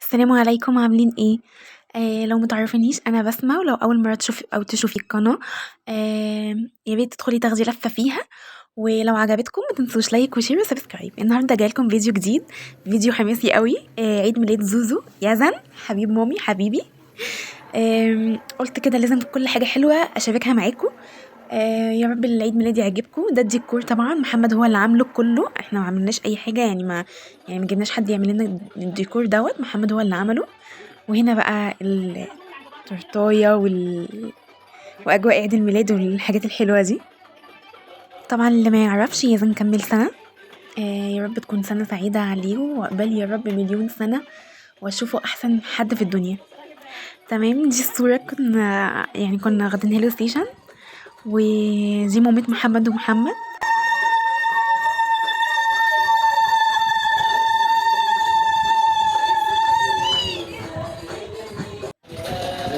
السلام عليكم، عاملين ايه؟ لو متعرفينيش انا بسمة، ولو اول مرة تشوفي القناة يا ريت تدخلي تاخدي لفة فيها. ولو عجبتكم ما تنسوش لايك وشير وسبسكرايب. النهارده جايلكم فيديو جديد، فيديو حماسي قوي. عيد ميلاد زوزو يزن حبيب مامي حبيبي. قلت كده لازم كل حاجة حلوة اشاركها معاكم. يا رب العيد ميلاد يعجبكم. ده الديكور طبعا محمد هو اللي عامله كله، احنا ما عملناش اي حاجه، يعني ما جبناش حد يعمل لنا الديكور دوت، محمد هو اللي عمله. وهنا بقى التورتايه واجواء عيد الميلاد والحاجات الحلوه دي. طبعا اللي ما يعرفش يزن كمل سنه. يا رب تكون سنه سعيده عليه، وعقبال يا رب مليون سنه واشوفه احسن حد في الدنيا. تمام، دي الصوره كنا واخدينها له ستيشن، ودي مامة محمد ومحمد.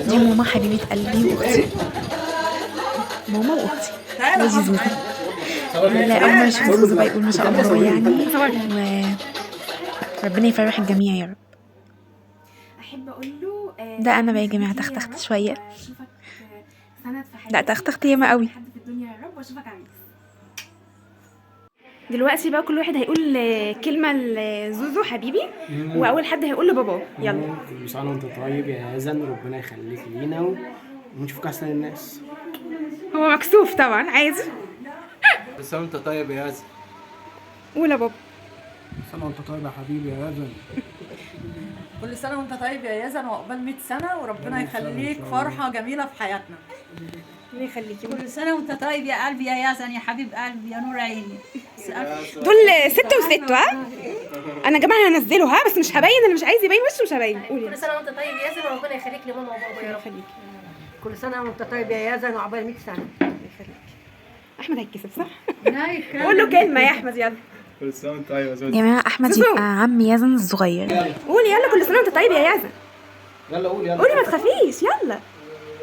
دي ماما حبيبة قلبي واختي، ماما واختي. ودي زوزو. لا، اول ما اشوف زوزو بقى يقول ما شاء الله يعني. وربنا يفرح الجميع يا رب. احب اقول له ده انا بقى يا جماعه تختخت شويه. اشوفك سند في حياتي. لا تختخت ياما قوي. حد في الدنيا يا رب، واشوفك عريس. دلوقتي بقى كل واحد هيقول كلمه لزوزو حبيبي، واول حد هيقول لباباه. يلا. كل سنه وانت طيب يا يزن، ربنا يخليك لينا ونشوفك احسن الناس. هو مكسوف طبعا، عادي. كل سنه وانت طيب يا يزن. قول يا بابا. كل سنه وانت طيب يا حبيبي يا يزن. كل سنة وانت طيب يا يزن، وعقبال 100 سنة، وربنا يخليك فرحة جميلة في حياتنا. الله يخليكي. كل سنة وانت طيب يا قلبي يا يزن، يا حبيب قلبي، يا نور عيني. دول 6 و6. ها انا يا جماعه هنزله، ها بس مش هبين، اللي مش عايز يبين وشه مش هبين. قولي. كل سنة وانت طيب يا يزن، وربنا يخليك لماما وبابا يا رب. كل سنة وانت طيب يا يزن، وعقبال 100 سنة. احمد هيتكسف صح؟ لا قول له كلمه يا احمد، يلا. كل سنه وانت طيب يا زوزو. يا جماعه احمد يبقى عم يزن الصغير. قولي يلا، كل سنه وانت طيب يا يزن. يلا قول يلا. قولي ما تخافيش، يلا.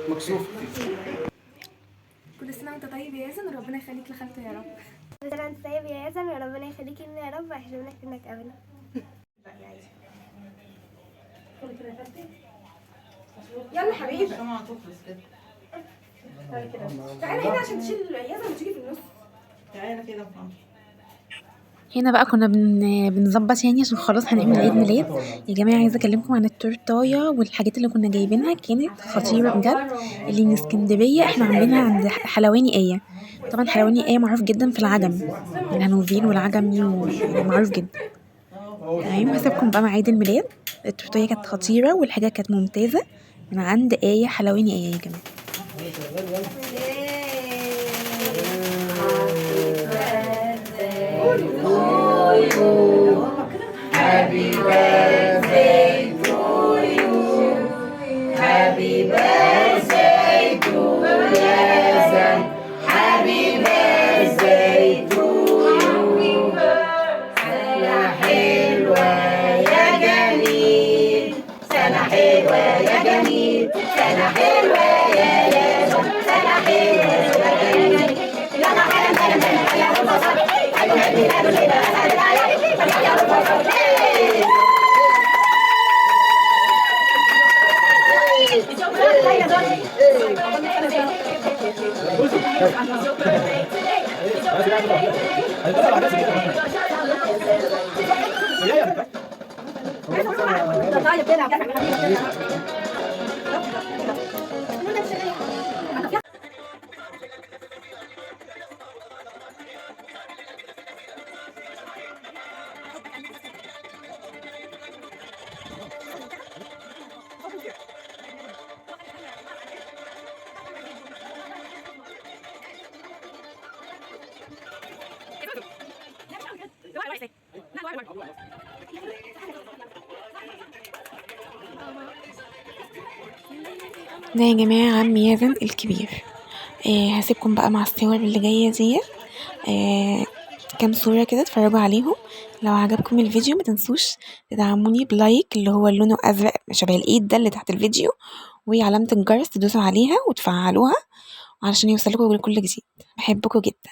مكسوف. كل سنه وانت طيب يا يزن، وربنا يخليك لخالته يا رب. كل سنة وانت طيب يا يزن، وربنا يخليك لنا يا رب، ويحرمنا منك ابدا. يلا حبيبي. تعالى هنا عشان تشيل يزن وتيجي في النص. تعالى كده. هنا بقى كنا بنظبط يعني عشان خلاص هنعمل عيد ميلاد. يا جماعه عايزه اكلمكم عن التورتايه والحاجات اللي كنا جايبينها، كانت خطيره بجد. اللي من اسكندريه احنا عاملينها عند حلواني ايه. طبعا حلواني ايه معروف جدا في العجم، الهانوفيل والعجمي، ومعروف جدا. تمام، هسيبكم بقى مع عيد الميلاد. التورتايه كانت خطيره والحاجه كانت ممتازه من عند ايه حلواني ايه يا جماعه. Happy birthday to you. Happy birthday to Yazan. Happy birthday to you. سنة حلوة يا جميل، سنة حلوة يا جميل، سنة حلوة يا يزن، سنة حلوة يا جميل. يلا حلا حلا حلا حلا البصر، حلو حلو حلو حلو حلو حلو البصر. ده يا جماعة عم يزن الكبير. هسيبكم بقى مع الصور اللي جاية دي. كام صورة كده اتفرجوا عليهم. لو عجبكم الفيديو ما تنسوش تدعموني بلايك اللي هو لونه ازرق شبه الايد ده اللي تحت الفيديو، وعلامة الجرس تدوسوا عليها وتفعلوها علشان يوصلكوا كل جديد. بحبكم جدا.